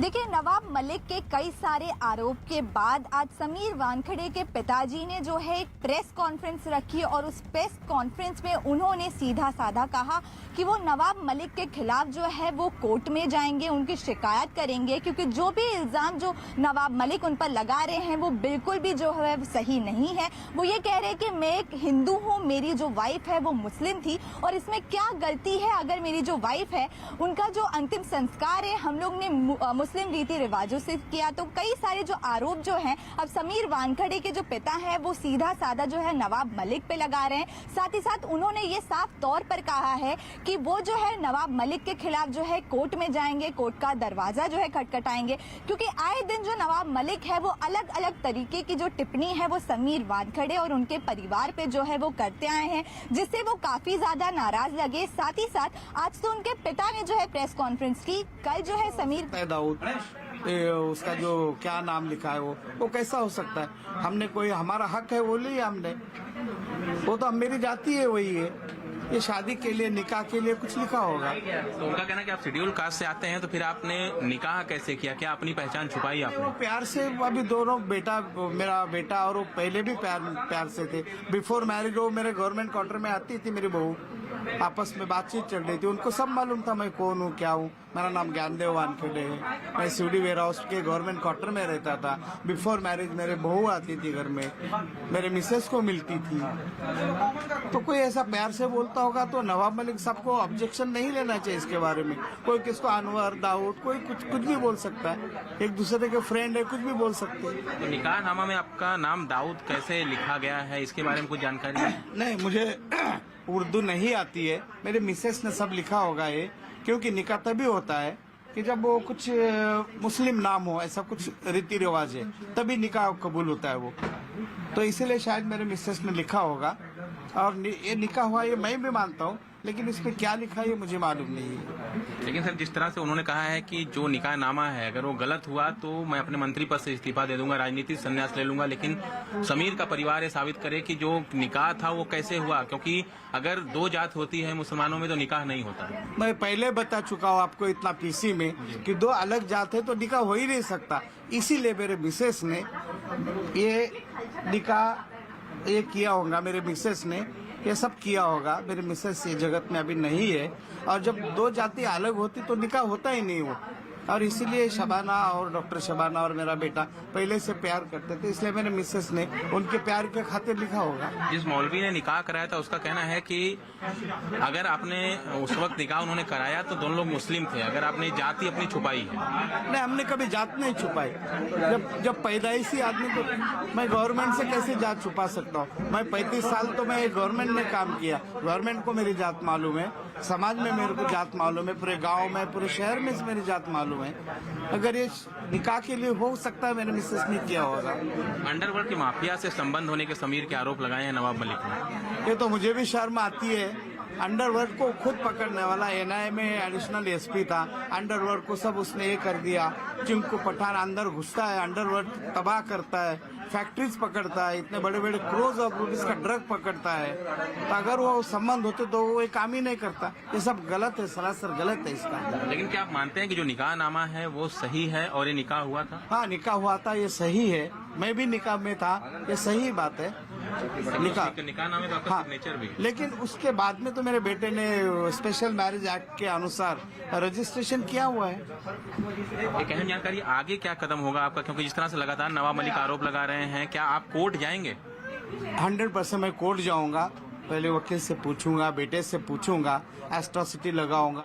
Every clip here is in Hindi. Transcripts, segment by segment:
देखिए, नवाब मलिक के कई सारे आरोप के बाद आज समीर वानखेड़े के पिताजी ने जो है एक प्रेस कॉन्फ्रेंस रखी और उस प्रेस कॉन्फ्रेंस में उन्होंने सीधा साधा कहा कि वो नवाब मलिक के खिलाफ जो है वो कोर्ट में जाएंगे, उनकी शिकायत करेंगे, क्योंकि जो भी इल्जाम जो नवाब मलिक उन पर लगा रहे हैं वो बिल्कुल भी जो है सही नहीं है। वो ये कह रहे हैं कि मैं एक हिंदू हूँ, मेरी जो वाइफ है वो मुस्लिम थी और इसमें क्या गलती है अगर मेरी जो वाइफ है उनका जो अंतिम संस्कार है हम लोग ने मुस्लिम रीति रिवाजों से किया। तो कई सारे जो आरोप जो हैं अब समीर वानखेड़े के जो पिता हैं वो सीधा साधा जो है नवाब मलिक पे लगा रहे हैं। साथ ही साथ उन्होंने ये साफ तौर पर कहा है कि वो जो है नवाब मलिक के खिलाफ जो है कोर्ट में जाएंगे, कोर्ट का दरवाजा जो है खटखटाएंगे, क्योंकि आए दिन जो नवाब मलिक है वो अलग अलग तरीके की जो टिप्पणी है वो समीर वानखेड़े और उनके परिवार पे जो है वो करते आए हैं, जिससे वो काफी ज्यादा नाराज लगे। साथ ही साथ आज तो उनके पिता ने जो है प्रेस कॉन्फ्रेंस की, कल जो है समीर उसका जो क्या नाम लिखा है वो कैसा हो सकता है? हमने कोई हमारा हक है वो लिया हमने, वो तो मेरी जाति है वही है। ये शादी के लिए निकाह के लिए कुछ लिखा होगा। तो उनका कहना है कि आप शेड्यूल कास्ट से आते हैं तो फिर आपने निकाह कैसे किया? क्या अपनी पहचान छुपाई आपने? वो प्यार से, अभी दोनों मेरा बेटा और वो पहले भी प्यार से थे। बिफोर मैरिज वो मेरे गवर्नमेंट क्वार्टर में आती थी, मेरी बहू, आपस में बातचीत चल रही थी, उनको सब मालूम था मैं कौन हूँ क्या हूँ। मेरा नाम ज्ञानदेव वानखेड़े है, मैं सीडी वेयर हाउस के गवर्नमेंट क्वार्टर में रहता था। बिफोर मैरिज मेरे बहू आती थी घर में, मेरे मिसेस को मिलती थी। तो कोई ऐसा प्यार से बोलता होगा तो नवाब मलिक साहब को ऑब्जेक्शन नहीं लेना चाहिए इसके बारे में। कोई किसको अनवर दाऊद कोई कुछ भी बोल सकता है, एक दूसरे के फ्रेंड है, कुछ भी बोल सकते हैं। तो निकाहनामा में आपका नाम दाऊद कैसे लिखा गया है, इसके बारे में कुछ जानकारी है? नहीं, मुझे उर्दू नहीं आती है, मेरे मिसेस ने सब लिखा होगा ये, क्योंकि निकाह तभी होता है कि जब वो कुछ मुस्लिम नाम हो, ऐसा कुछ रीति रिवाज है, तभी निकाह कबूल होता है वो। तो इसीलिए शायद मेरे मिसेस ने लिखा होगा और ये निकाह हुआ ये मैं भी मानता हूँ, लेकिन इसमें क्या लिखा है ये मुझे मालूम नहीं है। लेकिन सर, जिस तरह से उन्होंने कहा है कि जो निकाहनामा है अगर वो गलत हुआ तो मैं अपने मंत्री पद से इस्तीफा दे दूंगा, राजनीतिक संन्यास ले लूंगा, लेकिन समीर का परिवार ये साबित करे कि जो निकाह था वो कैसे हुआ, क्योंकि अगर दो जात होती है मुसलमानों में तो निकाह नहीं होता। मैं पहले बता चुका हूँ आपको इतना पीसी में कि दो अलग जात है तो निकाह हो ही नहीं सकता। इसीलिए मेरे मिसेस ने ये निकाह ये किया होगा, मेरे मिसेस ने ये सब किया होगा। मेरे मिसेस ये जगत में अभी नहीं है, और जब दो जाति अलग होती तो निकाह होता ही नहीं वो। और इसीलिए शबाना और डॉक्टर शबाना और मेरा बेटा पहले से प्यार करते थे, इसलिए मेरे मिसेस ने उनके प्यार के खातिर लिखा होगा। जिस मौलवी ने निकाह कराया था उसका कहना है कि अगर आपने उस वक्त निकाह उन्होंने कराया तो दोनों लोग मुस्लिम थे, अगर आपने जाति अपनी छुपाई है। नहीं, हमने कभी जात नहीं छुपाई। जब पैदाइशी आदमी को मैं गवर्नमेंट से कैसे जात छुपा सकता हूँ? मैं 35 साल तो मैं गवर्नमेंट में काम किया, गवर्नमेंट को मेरी जात मालूम है, समाज में मेरे को जात मालूम है, पूरे गाँव में पूरे शहर में मेरी जात मालूम है। अगर ये निकाह के लिए हो सकता है, मेरे मिसेस ने किया होगा। अंडरवर्ल्ड की माफिया से संबंध होने के समीर के आरोप लगाए हैं नवाब मलिक ने। ये तो मुझे भी शर्म आती है। अंडरवर्ल्ड को खुद पकड़ने वाला एनआईए में एडिशनल एसपी था, अंडरवर्ल्ड को सब उसने ये कर दिया। चिंकू पठान अंदर घुसता है, अंडरवर्ल्ड तबाह करता है, फैक्ट्रीज पकड़ता है, इतने बड़े बड़े क्रोज ऑफ रुपीज का ड्रग पकड़ता है। तो अगर वो संबंध होते तो वो ये काम ही नहीं करता। ये सब गलत है, सरासर गलत है इसका। लेकिन क्या आप मानते हैं कि जो निकाहनामा है वो सही है और ये निकाह हुआ था? हाँ, निकाह हुआ था, ये सही है। मैं भी निकाह में था, ये सही बात है। निकाहनामे तो आपका सिग्नेचर भी। लेकिन उसके बाद में तो मेरे बेटे ने स्पेशल मैरिज एक्ट के अनुसार रजिस्ट्रेशन किया हुआ है। एक अहम जानकारी, आगे क्या कदम होगा आपका, क्योंकि जिस तरह से लगातार नवाब मलिक आरोप लगा रहे हैं, क्या आप कोर्ट जाएंगे? 100% मैं कोर्ट जाऊंगा। पहले वकील से पूछूंगा, बेटे से पूछूंगा, एट्रॉसिटी लगाऊंगा।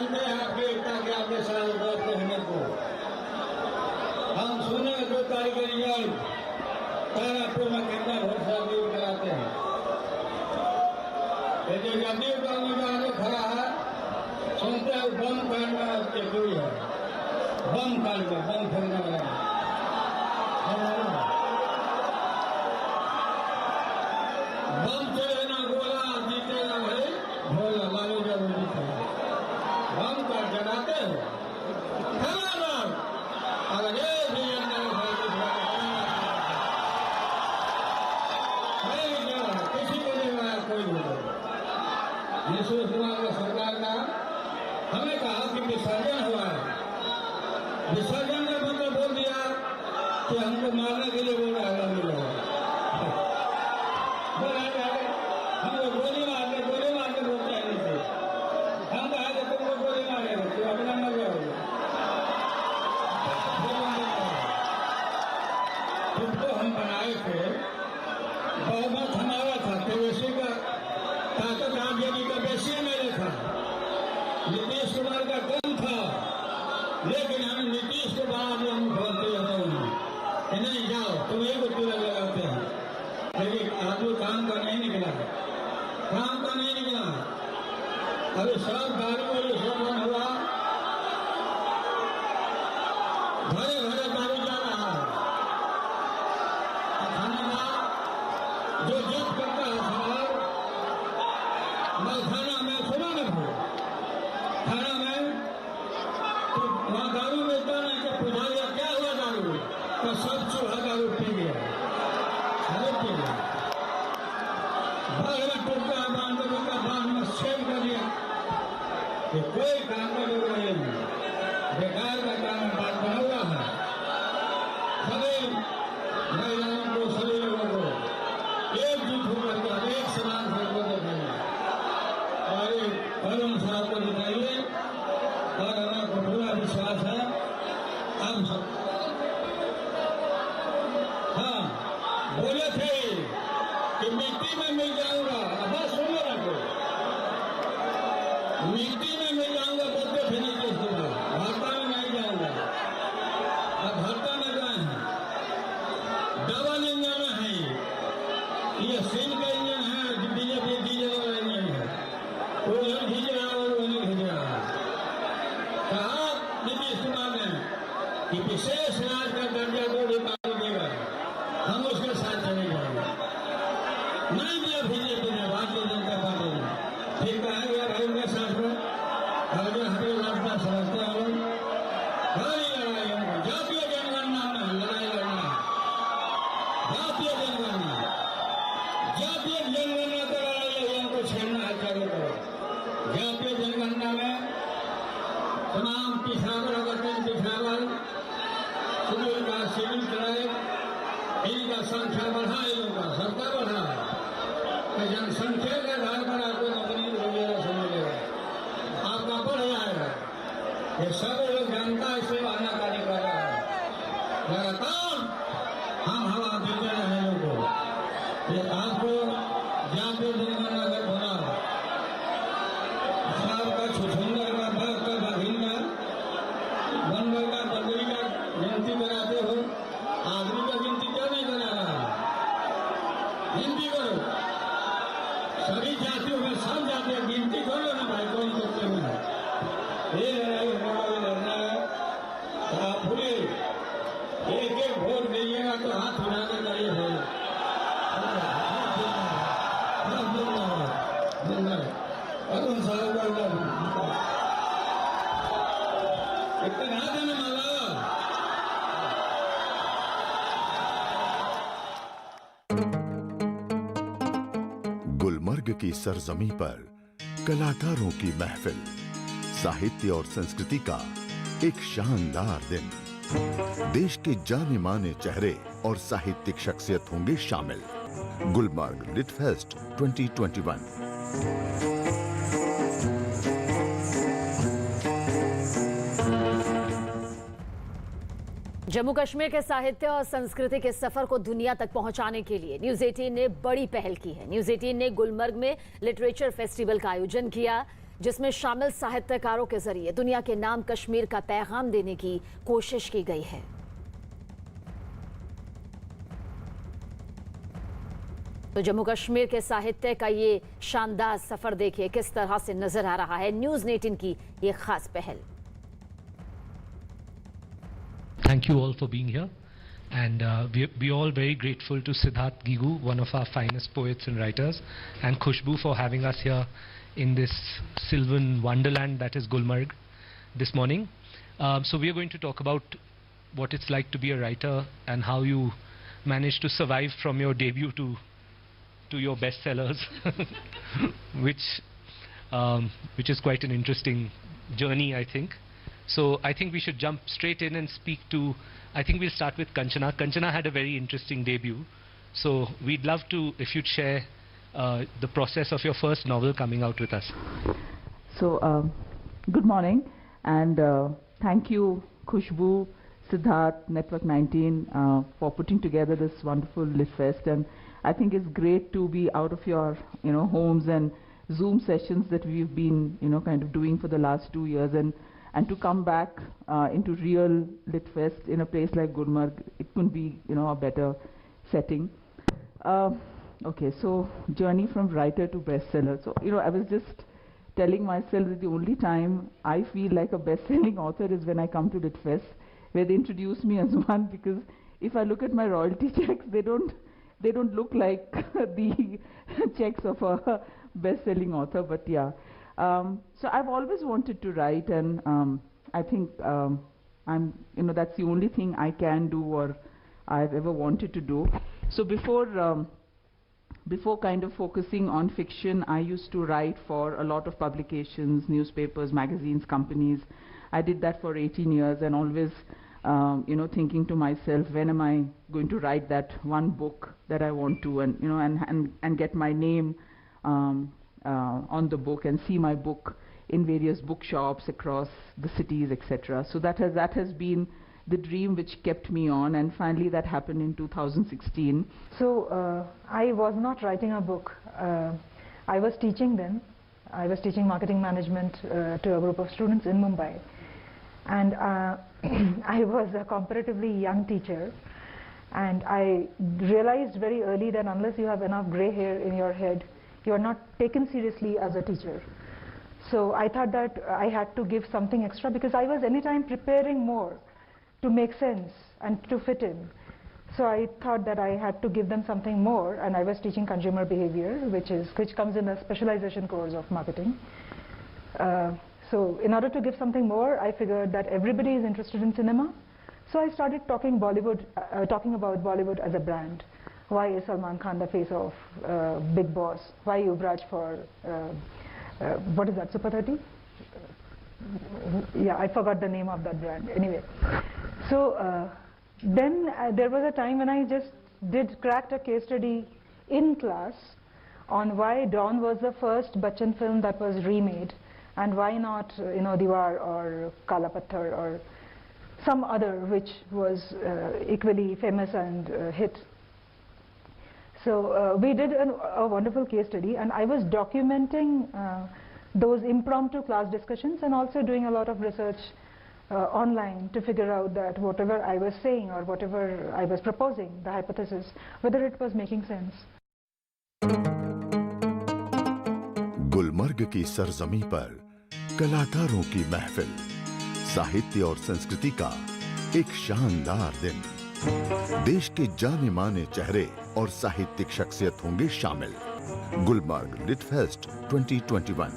सुनते हैं आपकी एकता के आपके साथ के होने को। हम सुने 2 तारीख के रिजल्ट तारापुर में कितना वोट जदयू कराते हैं। ये जो जदयू का उम्मीदवार खड़ा है, सुनते हैं बम कांड में कोई है, बम कांड में बम फेंकने वाला बम चले ना गोला जीतेगा भाई भोला लालू जब जीतेगा। बम का जगाते हो अगर ये भी किसी को नहीं आया कोई नीतीश कुमार का सरकार का हमें कहा कि विसर्जन हुआ है। विसर्जन का मतलब बोल दिया कि हमको मारने के लिए बोल रहा है हमको गोली मारने बोलते हैं नीचे। हम कहा कि तुमको गोली मारेगा तो अपना मर जाओगे। तुमको हम बनाए थे, बहुमत हमारा था, तेजस्वी का ताकत आरजेडी का बेसी मेरे था, नीतीश कुमार का कम था, लेकिन हम नीतीश को बना दिया मुख्यमंत्री कि नहीं जाओ तुम एक तिलक लगाते हैं। लेकिन आदमी काम का नहीं निकला, काम का नहीं निकला। अभी सब दारू वाली शोषण हुआ, घरे घरे दारू जा रहा है। थाना जो जब करता है सवाल मैं थाना में सुना न हो, थाना में तो वहाँ दारू मिलता नहीं कि पूछा गया क्या हुआ दारू, तो सब चूल्हा दारू पी गया, पी गया। बाढ़ में टूटा बांध का बांध में सेव कर दिया कि कोई काम का लोग नहीं, बेकार का काम बात बना हुआ है। सभी महिलाओं को सभी लोगों को एकजुट होकर के एक समान को देखेंगे और अरुण साहब को जिताइए और हमें पूरा विश्वास है। हम सब हाँ बोले थे कि मिट्टी में मिल जाऊंगा, बस सुनो ना को मिट्टी में मिल जाऊंगा, बोलते थे नीतीश कुमार, भाजपा में नहीं जाऊंगा। अब भाजपा में गए हैं, डबल इंजन है, ये सिंह का इंजन है, बीजेपी डीजल वाला इंजन है, वो उधर खींच रहा है और उन्हें खींच रहा है। कहा नीतीश कुमार ने कि विशेष राज्य का दर्जा को निकाल देगा, हम उसके साथ चले जाएंगे। नहीं दिया बीजेपी ने, भारतीय जनता पार्टी ने, फिर कहा गया भाई उनके साथ में अगर हमें रास्ता समझते हैं लोग भारी लड़ाई हमको जातीय जनगणना में लड़ाई लड़ना, जातीय जनगणना का लड़ाई हमको छेड़ना है चारों तरफ। जातीय जनगणना में तमाम पिछड़ावर अगर पिछड़ावर सिविल का सिविल क्राइम इनका संख्या बढ़ा, इनका सबका बढ़ा है। जनसंख्या के आधार पर आपको नौकरी वगैरह समझेगा, आपका बढ़ जाएगा। ये सब लोग जनता इससे आनाकानी कर रहा है, लगातार हम हवा देते रहे लोगों को। ये आपको जातीय जनगणना अगर बना सबका छुछुंदर का बाघ का बाघिन का बनकर का बकरी का गिनती कराते हो, आदमी का गिनती क्या नहीं करा रहा, गिनती करो सभी जातियों में, सब जातियां गिनती करो ना भाई, कौन करते हुए ये लड़ाई हमारा लड़ना है। तो आप पूरे एक एक वोट दीजिएगा तो हाथ उठा के करिए भाई, अरुण साहब का इतना दिन माला गुलमर्ग की सरजमी पर कलाकारों की महफिल, साहित्य और संस्कृति का एक शानदार दिन। देश के जाने माने चेहरे और साहित्यिक शख्सियत होंगे शामिल। Gulmarg lit fest 2021। जम्मू कश्मीर के साहित्य और संस्कृति के सफर को दुनिया तक पहुंचाने के लिए न्यूज 18 ने बड़ी पहल की है। न्यूज 18 ने गुलमर्ग में लिटरेचर फेस्टिवल का आयोजन किया। जिसमें शामिल साहित्यकारों के जरिए दुनिया के नाम कश्मीर का पैगाम देने की कोशिश की गई है। तो जम्मू कश्मीर के साहित्य का ये शानदार सफर देखिए किस तरह से नजर आ रहा है न्यूज़ 18 की ये खास पहल। Thank you all for being here, and we all very grateful to Siddharth Gigu, one of our finest poets and writers, and Khushbu for having us here in this sylvan wonderland that is Gulmarg this morning. So we are going to talk about what it's like to be a writer and how you manage to survive from your debut to your bestsellers, which is quite an interesting journey, I think. So I think we should jump straight in and speak to, I think we'll start with Kanchana. Kanchana had a very interesting debut. So we'd love to, if you'd share the process of your first novel coming out with us. So, good morning, and thank you, Khushbu, Siddharth, Network 19, for putting together this wonderful Lit Fest. And I think it's great to be out of your, homes and Zoom sessions that we've been, kind of doing for the last 2 years, and to come back into real Lit Fest in a place like Gulmarg. It couldn't be, a better setting. Okay, so journey from writer to bestseller. So, I was just telling myself that the only time I feel like a best-selling author is when I come to Lit Fest, where they introduce me as one, because if I look at my royalty checks, they don't look like the checks of a best-selling author, but yeah. So I've always wanted to write, and I think that's the only thing I can do or I've ever wanted to do. So before kind of focusing on fiction, I used to write for a lot of publications, newspapers, magazines, companies. I did that for 18 years, and always, thinking to myself, when am I going to write that one book that I want to, and get my name on the book and see my book in various bookshops across the cities, etc. So that has been the dream which kept me on, and finally that happened in 2016. So I was not writing a book. I was teaching then. I was teaching marketing management to a group of students in Mumbai, and I was a comparatively young teacher, and I realized very early that unless you have enough gray hair in your head, you are not taken seriously as a teacher. So I thought that I had to give something extra, because I was anytime preparing more to make sense and to fit in. So I thought that I had to give them something more, and I was teaching consumer behavior, which comes in a specialization course of marketing. So in order to give something more, I figured that everybody is interested in cinema. So I started talking about Bollywood as a brand. Why is Salman Khan the face of Big Boss? Why Yuvraj for, what is that, Super 30? Yeah, I forgot the name of that brand. Anyway, so then there was a time when I just cracked a case study in class on why Dawn was the first Bachchan film that was remade, and why not, Diwar or Kala Patthar or some other which was equally famous and hit. So we did a wonderful case study, and I was documenting those impromptu class discussions, and also doing a lot of research online to figure out that whatever I was saying or whatever I was proposing, the hypothesis, whether it was making sense. Gulmarg की सरजमी पर कलाकारों की महफिल, साहित्य और संस्कृति का एक शानदार दिन। देश के जाने माने चेहरे और साहित्यिक शख्सियत होंगे शामिल। Gulmarg lit fest 2021।